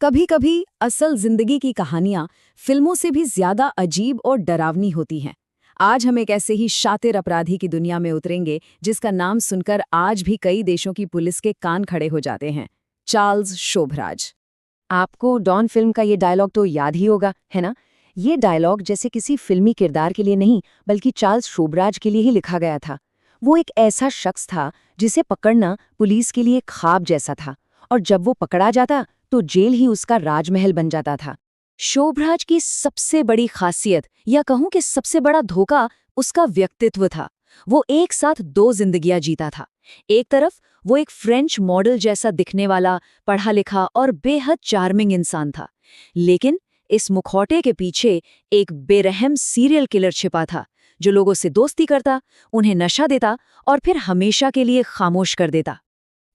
कभी कभी असल जिंदगी की कहानियां फिल्मों से भी ज्यादा अजीब और डरावनी होती हैं। आज हम एक ऐसे ही शातिर अपराधी की दुनिया में उतरेंगे जिसका नाम सुनकर आज भी कई देशों की पुलिस के कान खड़े हो जाते हैं। चार्ल्स शोभराज। आपको डॉन फिल्म का ये डायलॉग तो याद ही होगा, है ना? ये डायलॉग जैसे किसी फिल्मी किरदार के लिए नहीं, बल्कि चार्ल्स शोभराज के लिए ही लिखा गया था। वो एक ऐसा शख्स था जिसे पकड़ना पुलिस के लिए ख्वाब जैसा था, और जब वो पकड़ा जाता तो जेल ही उसका राजमहल बन जाता था। शोभराज की सबसे बड़ी खासियत, या कहूं कि सबसे बड़ा धोखा, उसका व्यक्तित्व था। वो एक साथ दो जिंदगियां जीता था। एक तरफ वो एक फ्रेंच मॉडल जैसा दिखने वाला, पढ़ा लिखा और बेहद चार्मिंग इंसान था, लेकिन इस मुखौटे के पीछे एक बेरहम सीरियल किलर छिपा था, जो लोगों से दोस्ती करता, उन्हें नशा देता और फिर हमेशा के लिए खामोश कर देता।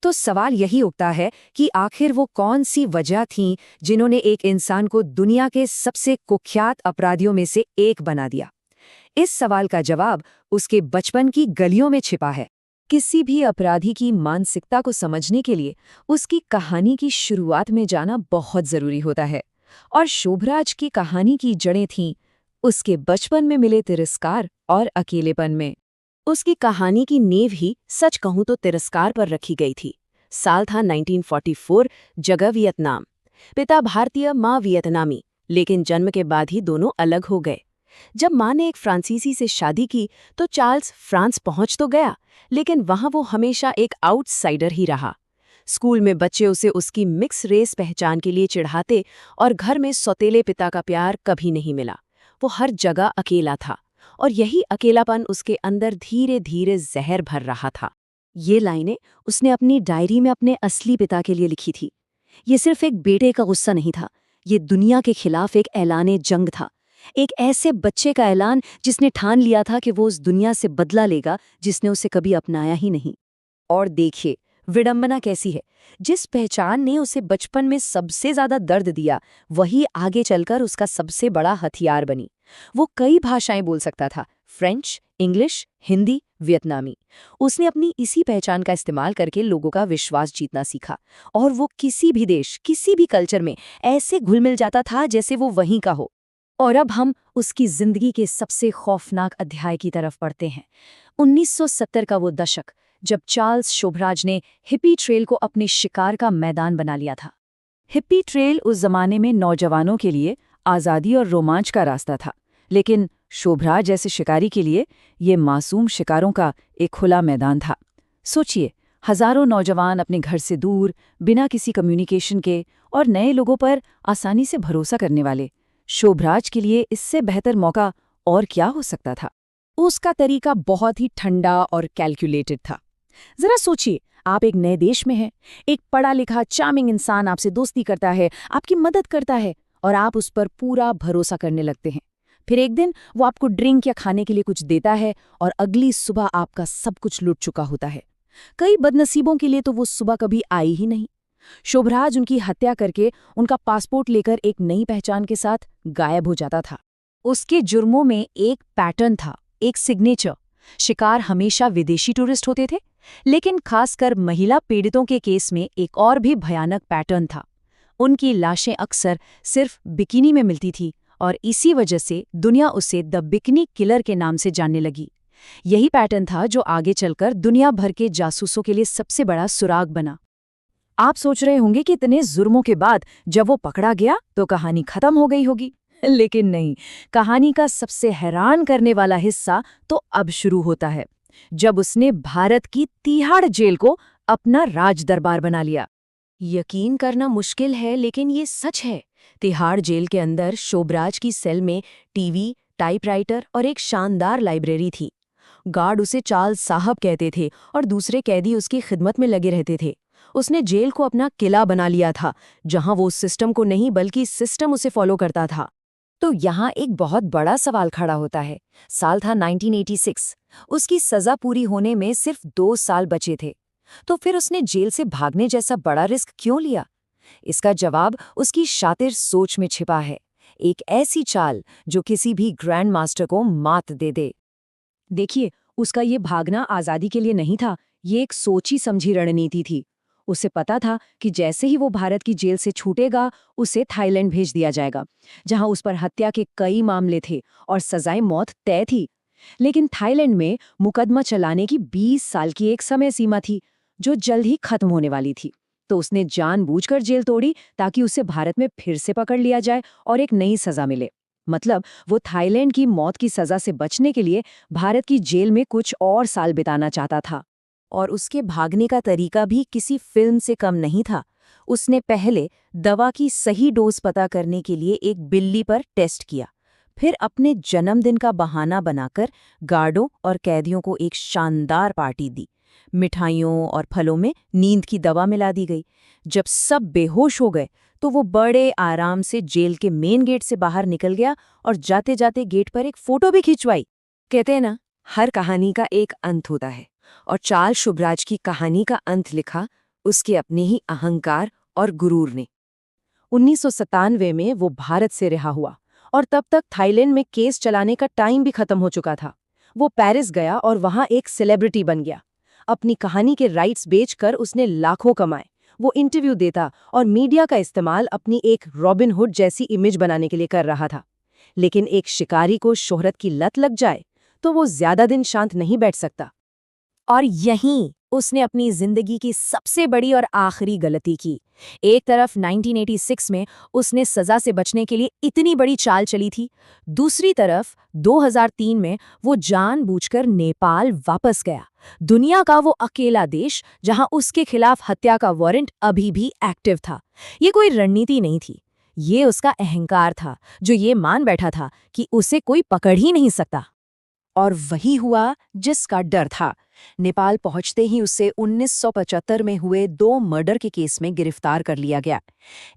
तो सवाल यही उठता है कि आखिर वो कौन सी वजह थीं जिन्होंने एक इंसान को दुनिया के सबसे कुख्यात अपराधियों में से एक बना दिया। इस सवाल का जवाब उसके बचपन की गलियों में छिपा है। किसी भी अपराधी की मानसिकता को समझने के लिए उसकी कहानी की शुरुआत में जाना बहुत जरूरी होता है, और शोभराज की कहानी की जड़ें थीं उसके बचपन में मिले तिरस्कार और अकेलेपन में। उसकी कहानी की नींव ही सच कहूं तो तिरस्कार पर रखी गई थी। साल था 1944, जगह वियतनाम। पिता भारतीय, माँ वियतनामी, लेकिन जन्म के बाद ही दोनों अलग हो गए। जब माँ ने एक फ्रांसीसी से शादी की तो चार्ल्स फ्रांस पहुंच तो गया, लेकिन वहां वो हमेशा एक आउटसाइडर ही रहा। स्कूल में बच्चे उसे उसकी मिक्स रेस पहचान के लिए चिढ़ाते, और घर में सौतेले पिता का प्यार कभी नहीं मिला। वो हर जगह अकेला था, और यही अकेलापन उसके अंदर धीरे धीरे जहर भर रहा था। ये लाइनें उसने अपनी डायरी में अपने असली पिता के लिए लिखी थी। ये सिर्फ एक बेटे का गुस्सा नहीं था, ये दुनिया के खिलाफ एक ऐलाने जंग था। एक ऐसे बच्चे का ऐलान जिसने ठान लिया था कि वो उस दुनिया से बदला लेगा जिसने उसे कभी अपनाया ही नहीं। और देखिए विडंबना कैसी है, जिस पहचान ने उसे बचपन में सबसे ज्यादा दर्द दिया, वही आगे चलकर उसका सबसे बड़ा हथियार बनी। वो कई भाषाएं बोल सकता था, फ्रेंच, इंग्लिश, हिंदी, वियतनामी। उसने अपनी इसी पहचान का इस्तेमाल करके लोगों का विश्वास जीतना सीखा, और वो किसी भी देश, किसी भी कल्चर में ऐसे घुल मिल जाता था जैसे वो वहीं का हो। और अब हम उसकी जिंदगी के सबसे खौफनाक अध्याय की तरफ बढ़ते हैं। 1970 का वो दशक, जब चार्ल्स शोभराज ने हिप्पी ट्रेल को अपने शिकार का मैदान बना लिया था। हिप्पी ट्रेल उस जमाने में नौजवानों के लिए आज़ादी और रोमांच का रास्ता था, लेकिन शोभराज जैसे शिकारी के लिए ये मासूम शिकारों का एक खुला मैदान था। सोचिए, हजारों नौजवान अपने घर से दूर, बिना किसी कम्युनिकेशन के, और नए लोगों पर आसानी से भरोसा करने वाले। शोभराज के लिए इससे बेहतर मौका और क्या हो सकता था। उसका तरीका बहुत ही ठंडा और कैलकुलेटेड था। जरा सोचिए, आप एक नए देश में हैं, एक पढ़ा लिखा चार्मिंग इंसान आपसे दोस्ती करता है, आपकी मदद करता है, और आप उस पर पूरा भरोसा करने लगते हैं। फिर एक दिन वो आपको ड्रिंक या खाने के लिए कुछ देता है, और अगली सुबह आपका सब कुछ लूट चुका होता है। कई बदनसीबों के लिए तो वो सुबह कभी आई ही नहीं। शोभराज उनकी हत्या करके उनका पासपोर्ट लेकर एक नई पहचान के साथ गायब हो जाता था। उसके जुर्मों में एक पैटर्न था, एक सिग्नेचर। शिकार हमेशा विदेशी टूरिस्ट होते थे, लेकिन खासकर महिला पीड़ितों के केस में एक और भी भयानक पैटर्न था। उनकी लाशें अक्सर सिर्फ बिकिनी में मिलती थी, और इसी वजह से दुनिया उसे द बिकिनी किलर के नाम से जानने लगी। यही पैटर्न था जो आगे चलकर दुनिया भर के जासूसों के लिए सबसे बड़ा सुराग बना। आप सोच रहे होंगे कि इतने जुर्मों के बाद जब वो पकड़ा गया तो कहानी खत्म हो गई होगी, लेकिन नहीं। कहानी का सबसे हैरान करने वाला हिस्सा तो अब शुरू होता है, जब उसने भारत की तिहाड़ जेल को अपना राज दरबार बना लिया। यकीन करना मुश्किल है, लेकिन ये सच है। तिहाड़ जेल के अंदर शोभराज की सेल में टीवी, टाइपराइटर और एक शानदार लाइब्रेरी थी। गार्ड उसे चार्ल्स साहब कहते थे, और दूसरे कैदी उसकी खिदमत में लगे रहते थे। उसने जेल को अपना किला बना लिया था, जहां वो उस सिस्टम को नहीं बल्कि सिस्टम उसे फॉलो करता था। तो यहाँ एक बहुत बड़ा सवाल खड़ा होता है। साल था 1986। उसकी सजा पूरी होने में सिर्फ 2 साल बचे थे। तो फिर उसने जेल से भागने जैसा बड़ा रिस्क क्यों लिया? इसका जवाब उसकी शातिर सोच में छिपा है। एक ऐसी चाल जो किसी भी ग्रैंड मास्टर को मात दे दे। देखिए, उसका ये भागना आज़ादी के लिए नहीं था, ये एक सोची समझी रणनीति थी। उसे पता था कि जैसे ही वो भारत की जेल से छूटेगा, उसे थाईलैंड भेज दिया जाएगा, जहां उस पर हत्या के कई मामले थे और सजाए मौत तय थी। लेकिन थाईलैंड में मुकदमा चलाने की 20 साल की एक समय सीमा थी, जो जल्द ही खत्म होने वाली थी। तो उसने जानबूझकर जेल तोड़ी ताकि उसे भारत में फिर से पकड़ लिया जाए और एक नई सजा मिले। मतलब वो थाईलैंड की मौत की सजा से बचने के लिए भारत की जेल में कुछ और साल बिताना चाहता था। और उसके भागने का तरीका भी किसी फिल्म से कम नहीं था। उसने पहले दवा की सही डोज पता करने के लिए एक बिल्ली पर टेस्ट किया, फिर अपने जन्मदिन का बहाना बनाकर गार्डों और कैदियों को एक शानदार पार्टी दी। मिठाइयों और फलों में नींद की दवा मिला दी गई। जब सब बेहोश हो गए तो वो बड़े आराम से जेल के मेन गेट से बाहर निकल गया और जाते जाते गेट पर एक फोटो भी खिंचवाई। कहते हैं ना, हर कहानी का एक अंत होता है, और चार्ल्स शुभराज की कहानी का अंत लिखा उसके अपने ही अहंकार और गुरूर ने। 1997 में वो भारत से रिहा हुआ और तब तक थाईलैंड में केस चलाने का टाइम भी खत्म हो चुका था। वो पेरिस गया और वहां एक सेलिब्रिटी बन गया। अपनी कहानी के राइट्स बेचकर उसने लाखों कमाए। वो इंटरव्यू देता और मीडिया का इस्तेमाल अपनी एक रॉबिन हुड जैसी इमेज बनाने के लिए कर रहा था। लेकिन एक शिकारी को शोहरत की लत लग जाए तो वो ज्यादा दिन शांत नहीं बैठ सकता। और यहीं उसने अपनी जिंदगी की सबसे बड़ी और आखिरी गलती की। एक तरफ 1986 में उसने सजा से बचने के लिए इतनी बड़ी चाल चली थी, दूसरी तरफ 2003 में वो जानबूझकर नेपाल वापस गया, दुनिया का वो अकेला देश जहां उसके खिलाफ हत्या का वारंट अभी भी एक्टिव था। ये कोई रणनीति नहीं थी, ये उसका अहंकार था, जो ये मान बैठा था कि उसे कोई पकड़ ही नहीं सकता। और वही हुआ जिसका डर था। नेपाल पहुंचते ही उसे 1975 में हुए 2 मर्डर के केस में गिरफ्तार कर लिया गया।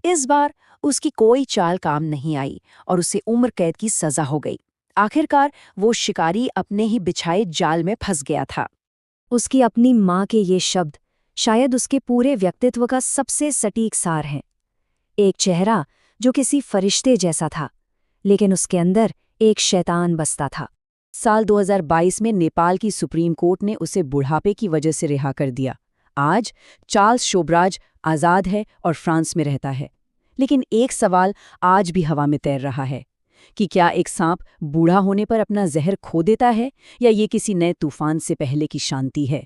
इस बार उसकी कोई चाल काम नहीं आई और उसे उम्र कैद की सजा हो गई। आखिरकार वो शिकारी अपने ही बिछाए जाल में फंस गया था। उसकी अपनी माँ के ये शब्द शायद उसके पूरे व्यक्तित्व का सबसे सटीक सार है। एक चेहरा जो किसी फरिश्ते जैसा था, लेकिन उसके अंदर एक शैतान बसता था। साल 2022 में नेपाल की सुप्रीम कोर्ट ने उसे बुढ़ापे की वजह से रिहा कर दिया। आज चार्ल्स शोभराज आज़ाद है और फ्रांस में रहता है। लेकिन एक सवाल आज भी हवा में तैर रहा है कि क्या एक सांप बूढ़ा होने पर अपना जहर खो देता है, या ये किसी नए तूफान से पहले की शांति है।